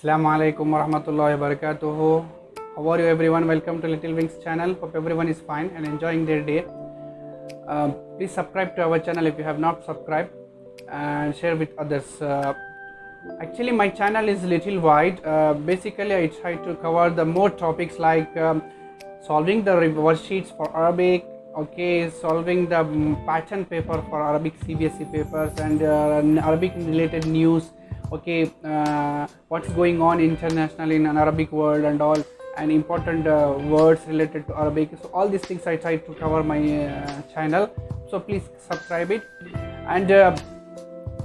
Assalamu alaikum warahmatullahi wabarakatuh. How are you everyone? Welcome to Little Wings channel. Hope everyone is fine and enjoying their day. Please subscribe to our channel if you have not subscribed and share with others. Actually, my channel is little wide. Basically, I try to cover the more topics like solving the worksheets for Arabic, okay, solving the pattern paper for Arabic CBSE papers and Arabic related news, okay, what's going on internationally in an Arabic world and all, and important words related to Arabic. So all these things I try to cover my channel. So please subscribe it, and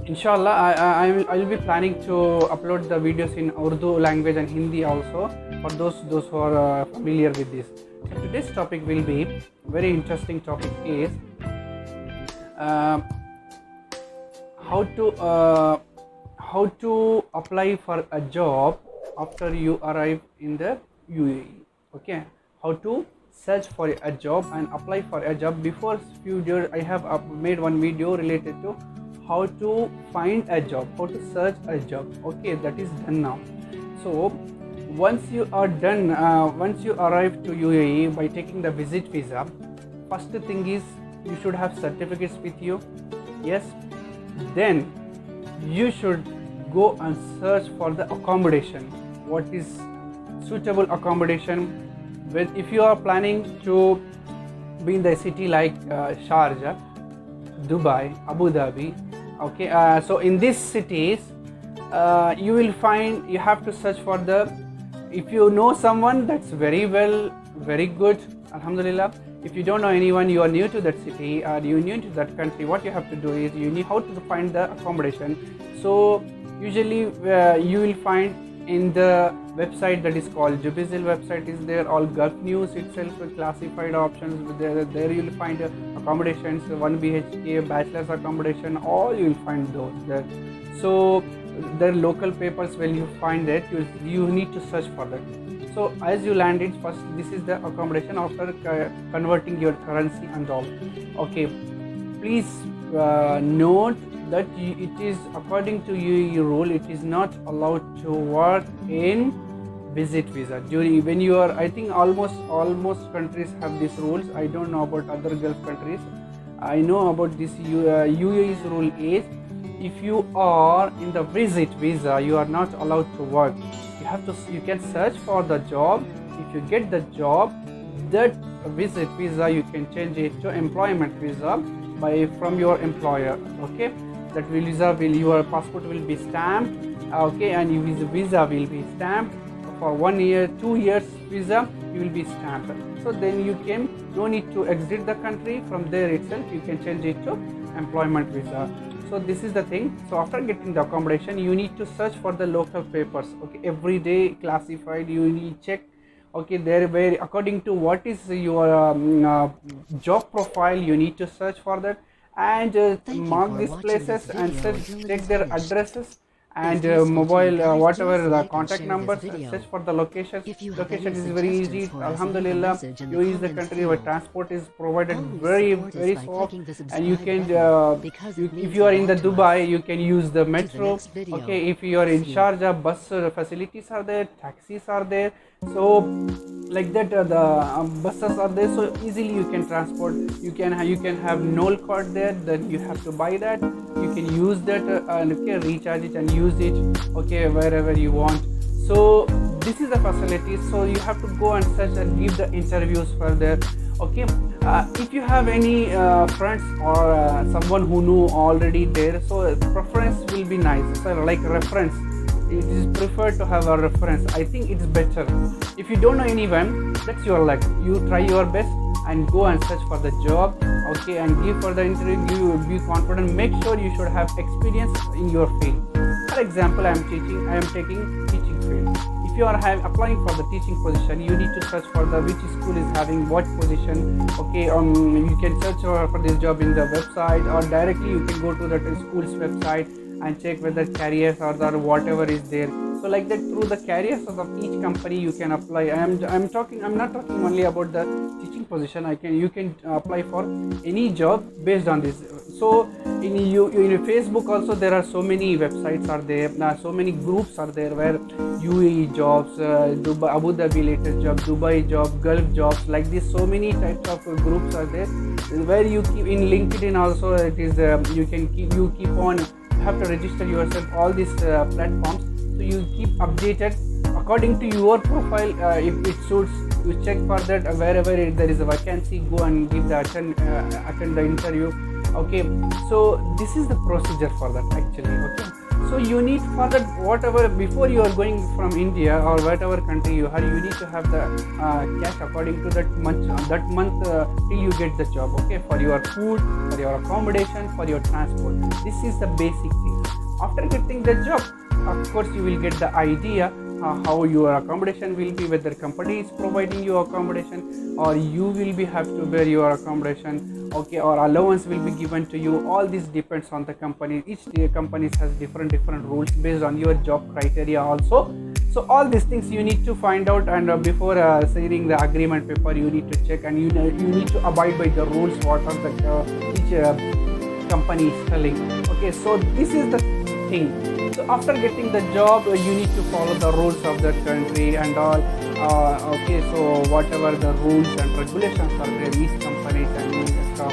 inshallah I will be planning to upload the videos in Urdu language and Hindi also for those who are familiar with this. So today's topic will be very interesting topic is how to apply for a job after you arrive in the UAE. Okay, how to search for a job and apply for a job. Before few years I have made one video related to how to find a job, how to search a job. Okay, that is done now. So once you are done, once you arrive to UAE by taking the visit visa, first thing is you should have certificates with you. Yes, then you should go and search for the accommodation. What is suitable accommodation? With if you are planning to be in the city like Sharjah, Dubai, Abu Dhabi, okay, so in these cities you will find you have to search for the, if you know someone, that's very good, alhamdulillah. If you don't know anyone, you are new to that city or you are new to that country, what you have to do is you need how to find the accommodation. So usually you will find in the website that is called Jubizil website is there, all Gulf News itself with classified options. There you will find accommodations, 1 BHK, bachelor's accommodation, all you will find those there. So their local papers, when you find it, you need to search for that. So as you land it, first this is the accommodation after converting your currency and all. Okay, please note that it is according to UAE rule, it is not allowed to work in visit visa during when you are, I think almost countries have these rules. I don't know about other Gulf countries. I know about this UAE's rule is if you are in the visit visa, you are not allowed to work. You can search for the job. If you get the job, that visit visa you can change it to employment visa from your employer. Okay, that visa your passport will be stamped. Okay, and your visa will be stamped for 1 year, 2 years visa you will be stamped. So then you can no need to exit the country. From there itself you can change it to employment visa. So this is the thing. So after getting the accommodation, you need to search for the local papers. Okay, every day classified you need check. Okay, there where according to what is your job profile, you need to search for that and mark these places and check their addresses and mobile whatever the contact numbers, search for the locations. Location is very easy, alhamdulillah. You is the country where transport is provided very soft, and you can if you are in the Dubai, you can use the metro. Okay, if you are in Sharjah, bus facilities are there, taxis are there. So like that the buses are there, so easily you can transport. You can have Noel card there, then you have to buy that. You can use that and okay, recharge it and use it, okay, wherever you want. So this is the facility. So you have to go and search and give the interviews for there. Okay, if you have any friends or someone who know already there, so preference will be nice. So like reference, it is preferred to have a reference. I think it's better. If you don't know anyone, that's your luck. You try your best and go and search for the job, okay, and give for the interview. Be confident. Make sure you should have experience in your field. For example, I am taking teaching field. If you are applying for the teaching position, you need to search for the which school is having what position. Okay, you can search for this job in the website, or directly you can go to the school's website and check whether careers or whatever is there. So like that, through the careers of each company you can apply. I'm not talking only about the teaching position. You can apply for any job based on this. So in Facebook also there are so many websites are there, so many groups are there where UAE jobs, Dubai, Abu Dhabi latest job, Dubai job, Gulf jobs, like this. So many types of groups are there where you keep in LinkedIn also. It is you keep on have to register yourself all these platforms, so you keep updated according to your profile. If it suits, you check for that. Wherever there is a vacancy, go and give the attend the interview. Okay, so this is the procedure for that actually. Okay, so you need for that, whatever, before you are going from India or whatever country you are, you need to have the cash according to that month till you get the job. Okay, for your food, for your accommodation, for your transport. This is the basic thing. After getting the job, of course you will get the idea how your accommodation will be, whether company is providing you accommodation or you will be have to bear your accommodation. Okay, or allowance will be given to you. All this depends on the company. Each company has different rules based on your job criteria also. So all these things you need to find out, and before signing the agreement paper you need to check, and you need to abide by the rules what are the each company is telling. Okay, so this is the thing. So after getting the job, you need to follow the rules of that country and all. Okay, so whatever the rules and regulations are there, each companies and each countries, so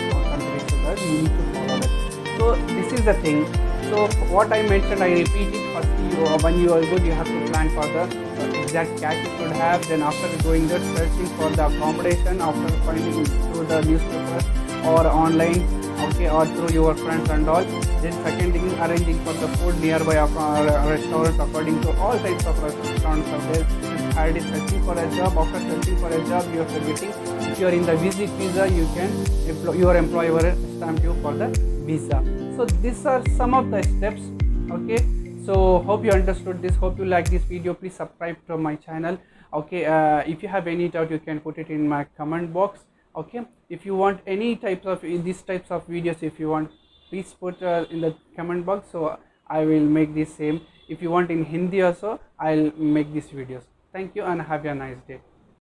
that you need to follow that. So this is the thing. So what I mentioned, I repeat it. First, when you are good, you have to plan for the exact cash you should have. Then after going there, searching for the accommodation, after finding through the newspaper or online, okay, or through your friends and all. Then second thing, arranging for the food nearby restaurants according to all types of restaurants are there. And third is searching for a job. After searching for a job, you are getting, if you are in the visit visa, you can your employer will stamp you for the visa. So these are some of the steps. Okay, so hope you understood this, hope you like this video. Please subscribe to my channel. Okay, if you have any doubt, you can put it in my comment box. Okay, if you want any types of these types of videos, if you want, please put in the comment box, so I will make this same. If you want in Hindi also, I'll make these videos. Thank you and have a nice day.